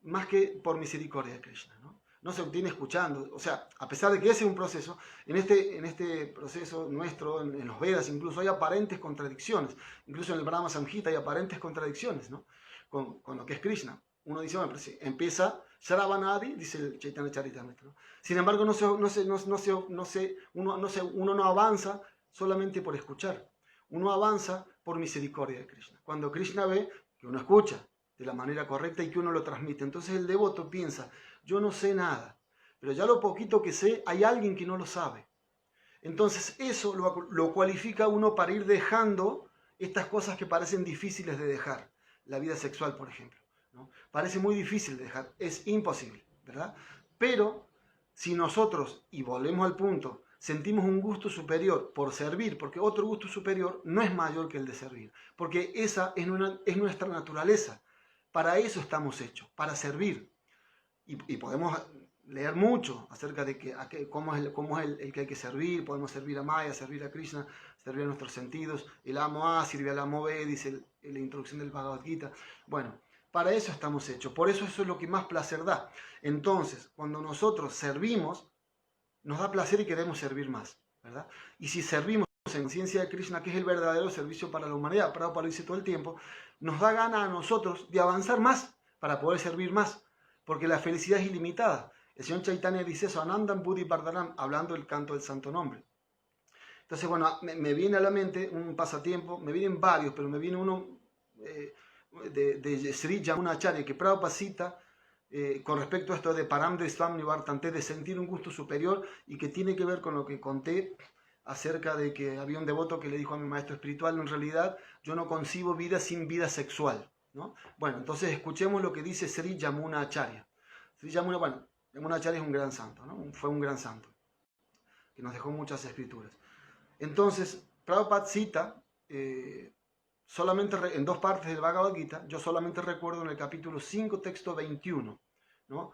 A: más que por misericordia de Krishna, ¿no? No se obtiene escuchando. O sea, a pesar de que ese es un proceso, en este proceso nuestro, en los Vedas incluso, hay aparentes contradicciones. Incluso en el Brahma Samhita hay aparentes contradicciones, ¿no?, con lo que es Krishna. Uno dice, bueno, empieza Shravanadi, dice el Chaitanya Charitamrita, ¿no? Sin embargo, uno no avanza solamente por escuchar. Uno avanza por misericordia de Krishna. Cuando Krishna ve que uno escucha de la manera correcta y que uno lo transmite, entonces el devoto piensa, yo no sé nada, pero ya lo poquito que sé, hay alguien que no lo sabe. Entonces eso lo cualifica uno para ir dejando estas cosas que parecen difíciles de dejar. La vida sexual, por ejemplo, ¿no? Parece muy difícil de dejar, es imposible, ¿verdad? Pero si nosotros, y volvemos al punto, sentimos un gusto superior por servir, porque otro gusto superior no es mayor que el de servir, porque esa es nuestra naturaleza. Para eso estamos hechos, para servir. Y podemos leer mucho acerca de cómo es el que hay que servir. Podemos servir a Maya, servir a Krishna, servir a nuestros sentidos. El amo A sirve al amo B, dice la introducción del Bhagavad Gita. Bueno, para eso estamos hechos. Por eso es lo que más placer da. Entonces, cuando nosotros servimos, nos da placer y queremos servir más, ¿verdad? Y si servimos en conciencia de Krishna, que es el verdadero servicio para la humanidad, Prabhupada lo dice todo el tiempo, nos da gana a nosotros de avanzar más para poder servir más, porque la felicidad es ilimitada. El señor Chaitanya dice eso, Anandam Buddhi Bardhanam, hablando del canto del santo nombre. Entonces, bueno, me viene a la mente un pasatiempo, me vienen varios, pero me viene uno de Sri Yamunacharya, que Prabhupada cita con respecto a esto de Param Drisvam Nivartante, de sentir un gusto superior, y que tiene que ver con lo que conté acerca de que había un devoto que le dijo a mi maestro espiritual, en realidad yo no concibo vida sin vida sexual, ¿no? Bueno, entonces escuchemos lo que dice Sri Yamuna Acharya. Sri Yamuna, bueno, Yamuna Acharya es un gran santo, ¿no? Fue un gran santo, que nos dejó muchas escrituras. Entonces, Prabhupada cita, solamente en dos partes del Bhagavad Gita, yo solamente recuerdo en el capítulo 5, texto 21, ¿no?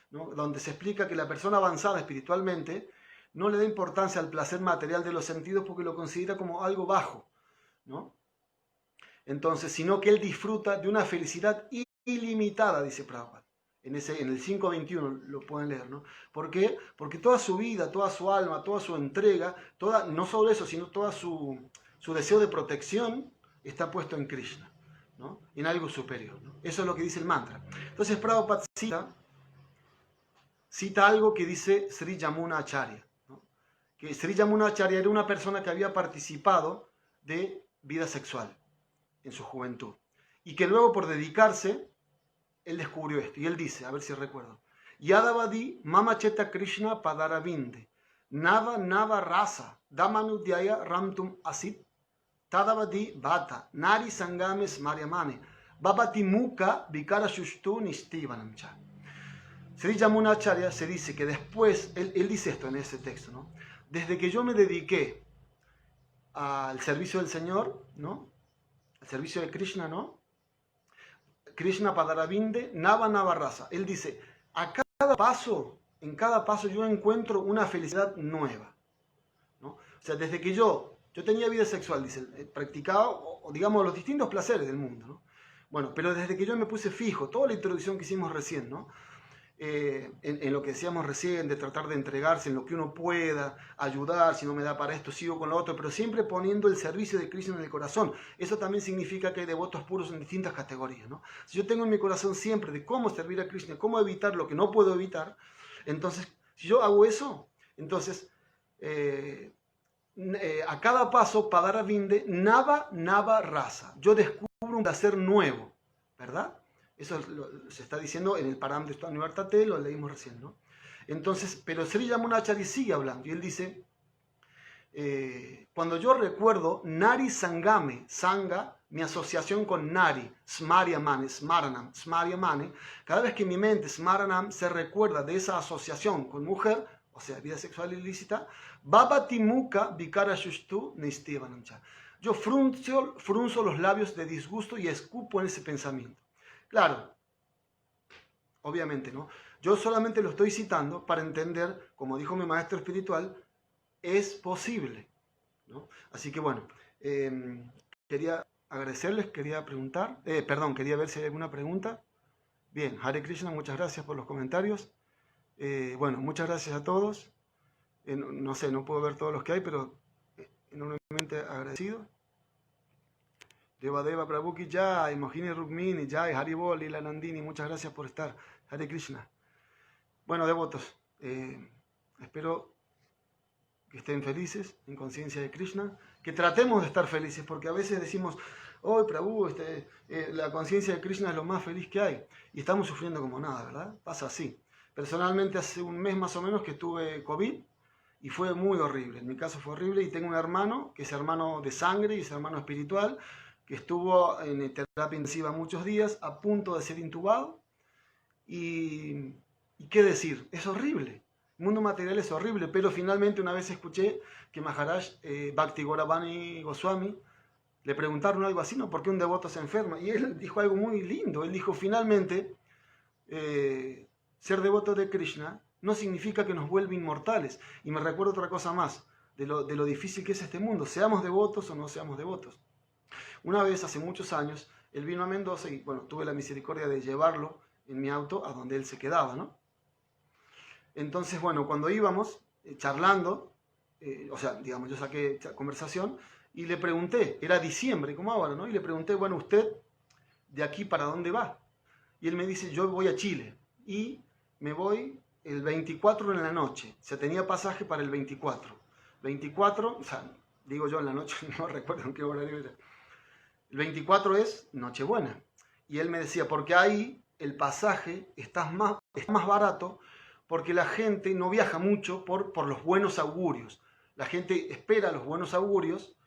A: ¿no? Donde se explica que la persona avanzada espiritualmente no le da importancia al placer material de los sentidos porque lo considera como algo bajo, ¿no? Entonces, sino que él disfruta de una felicidad ilimitada, dice Prabhupada. En el 5.21 lo pueden leer, ¿no? ¿Por qué? Porque toda su vida, toda su alma, toda su entrega, no solo eso, sino todo su deseo de protección está puesto en Krishna, ¿no? En algo superior, ¿no? Eso es lo que dice el mantra. Entonces Prabhupada cita algo que dice Sri Yamuna Acharya, ¿no? Que Sri Yamuna Acharya era una persona que había participado de vida sexual en su juventud y que luego por dedicarse él descubrió esto y él dice, a ver si recuerdo, Yadavadi mamacheta Krishna padaravinde nava rasa damanudhyaya ramtum asit tadavadi bhata nari sangames mariamane babati muka vikara shushtu nistivanamcha. Sri Yamuna Acharya se dice que después, él dice esto en ese texto, ¿no? Desde que yo me dediqué al servicio del Señor, ¿no? Al servicio de Krishna, ¿no? Krishna Padaravinde, Nava Rasa. Él dice, en cada paso yo encuentro una felicidad nueva, ¿no? O sea, desde que yo tenía vida sexual, dice, practicaba, o digamos, los distintos placeres del mundo, ¿no? Bueno, pero desde que yo me puse fijo, toda la introducción que hicimos recién, ¿no? En lo que decíamos recién, de tratar de entregarse en lo que uno pueda, ayudar, si no me da para esto, sigo con lo otro, pero siempre poniendo el servicio de Krishna en el corazón. Eso también significa que hay devotos puros en distintas categorías, ¿no? Si yo tengo en mi corazón siempre de cómo servir a Krishna, cómo evitar lo que no puedo evitar, entonces, si yo hago eso, entonces, a cada paso, Padaravinde, Nava Rasa. Yo descubro un placer nuevo, ¿verdad? Eso se está diciendo en el parámetro de Anivartate, lo leímos recién, ¿no? Entonces, pero Sri Yamuna Acharya sigue hablando y él dice, cuando yo recuerdo Nari Sangame, Sanga, mi asociación con Nari, Smaryamane, Smaranam, Smaryamane, cada vez que mi mente, Smaranam, se recuerda de esa asociación con mujer, o sea, vida sexual ilícita, Babati Muka Vikara Shushtu Nistivanamcha. Yo frunzo los labios de disgusto y escupo en ese pensamiento. Claro, obviamente, ¿no? Yo solamente lo estoy citando para entender, como dijo mi maestro espiritual, es posible, ¿no? Así que bueno, quería agradecerles, quería ver si hay alguna pregunta. Bien, Hare Krishna, muchas gracias por los comentarios. Bueno, muchas gracias a todos. No sé, no puedo ver todos los que hay, pero enormemente agradecido. Deva Prabhu ki Jai, Mohini Rukmini Jai, Haribol, Lila Nandini, muchas gracias por estar. Hare Krishna. Bueno, devotos, espero que estén felices en conciencia de Krishna, que tratemos de estar felices, porque a veces decimos, oh Prabhu, la conciencia de Krishna es lo más feliz que hay, y estamos sufriendo como nada, ¿verdad? Pasa así. Personalmente hace un mes más o menos que tuve COVID, y fue muy horrible. En mi caso fue horrible, y tengo un hermano, que es hermano de sangre y es hermano espiritual, que estuvo en terapia intensiva muchos días, a punto de ser intubado, y qué decir, es horrible. El mundo material es horrible, pero finalmente una vez escuché que Maharaj Bhakti Goravani Goswami le preguntaron algo así, ¿no? ¿Por qué un devoto se enferma? Y él dijo algo muy lindo. Él dijo, finalmente, ser devoto de Krishna no significa que nos vuelva inmortales. Y me recuerdo otra cosa más, de lo difícil que es este mundo, seamos devotos o no seamos devotos. Una vez, hace muchos años, él vino a Mendoza y, bueno, tuve la misericordia de llevarlo en mi auto a donde él se quedaba, ¿no? Entonces, bueno, cuando íbamos charlando, o sea, digamos, yo saqué conversación y le pregunté, era diciembre, como ahora, ¿no? Y le pregunté, bueno, ¿usted de aquí para dónde va? Y él me dice, yo voy a Chile y me voy el 24 en la noche. O sea, tenía pasaje para el 24. 24, o sea, digo yo en la noche, no recuerdo en qué horario era. El 24 es Nochebuena. Y él me decía, porque ahí el pasaje está más barato, porque la gente no viaja mucho por los buenos augurios. La gente espera los buenos augurios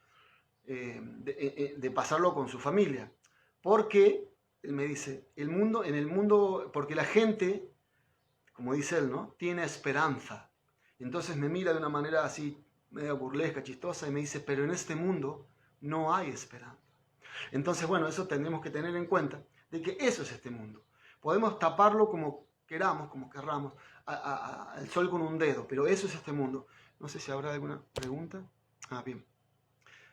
A: de pasarlo con su familia. Porque, él me dice, en el mundo, porque la gente, como dice él, ¿no?, tiene esperanza. Entonces me mira de una manera así, medio burlesca, chistosa, y me dice, pero en este mundo no hay esperanza. Entonces, bueno, eso tenemos que tener en cuenta, de que eso es este mundo. Podemos taparlo como queramos, como querramos, al sol con un dedo, pero eso es este mundo. No sé si habrá alguna pregunta. Bien.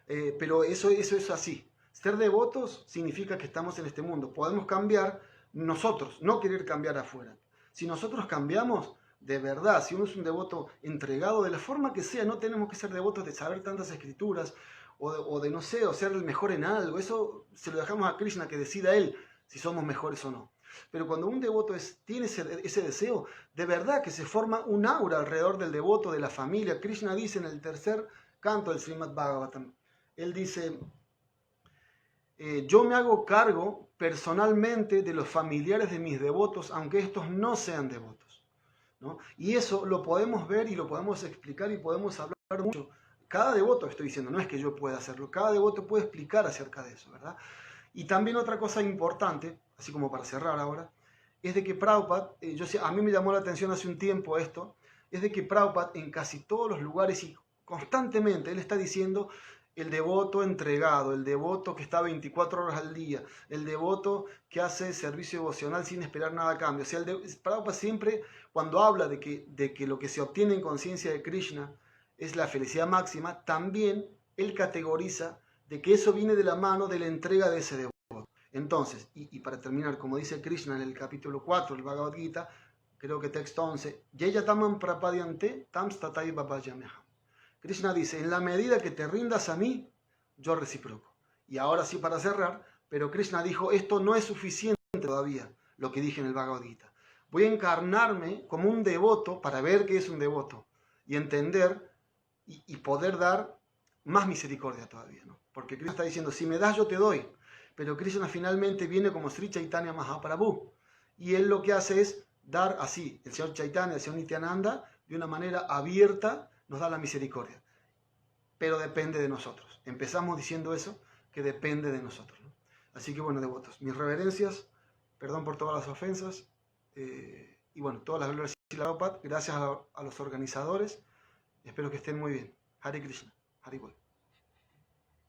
A: Pero eso es así. Ser devotos significa que estamos en este mundo. Podemos cambiar nosotros, no querer cambiar afuera. Si nosotros cambiamos, de verdad, si uno es un devoto entregado, de la forma que sea, no tenemos que ser devotos de saber tantas escrituras, o de no sé, o ser el mejor en algo. Eso se lo dejamos a Krishna, que decida él si somos mejores o no. Pero cuando un devoto tiene ese deseo, de verdad que se forma un aura alrededor del devoto, de la familia. Krishna dice en el tercer canto del Srimad Bhagavatam, él dice, yo me hago cargo personalmente de los familiares de mis devotos, aunque estos no sean devotos, ¿no? Y eso lo podemos ver y lo podemos explicar y podemos hablar mucho. Cada devoto, estoy diciendo, no es que yo pueda hacerlo, cada devoto puede explicar acerca de eso, ¿verdad? Y también otra cosa importante, así como para cerrar ahora, es de que Prabhupada, a mí me llamó la atención hace un tiempo esto, es de que Prabhupada en casi todos los lugares y constantemente él está diciendo el devoto entregado, el devoto que está 24 horas al día, el devoto que hace servicio devocional sin esperar nada a cambio. O sea, Prabhupada siempre, cuando habla de que lo que se obtiene en conciencia de Krishna es la felicidad máxima, también él categoriza de que eso viene de la mano de la entrega de ese devoto. Entonces, y para terminar, como dice Krishna en el capítulo 4 del Bhagavad Gita, creo que texto 11, Yeyatamam prapadyante tam statai babajameham. Krishna dice, en la medida que te rindas a mí, yo reciproco. Y ahora sí, para cerrar, pero Krishna dijo, esto no es suficiente todavía, lo que dije en el Bhagavad Gita. Voy a encarnarme como un devoto para ver qué es un devoto y entender y poder dar más misericordia todavía, ¿no? Porque Krishna está diciendo, si me das yo te doy, pero Krishna finalmente viene como Sri Chaitanya Mahaprabhu, y él lo que hace es dar así, el señor Chaitanya, el señor Nityananda, de una manera abierta, nos da la misericordia, pero depende de nosotros. Empezamos diciendo eso, que depende de nosotros, ¿no? Así que bueno, devotos, mis reverencias, perdón por todas las ofensas, y bueno, todas las glorias de Prabhupada, gracias a los organizadores. Espero que estén muy bien. Hare Krishna. Hare Bol.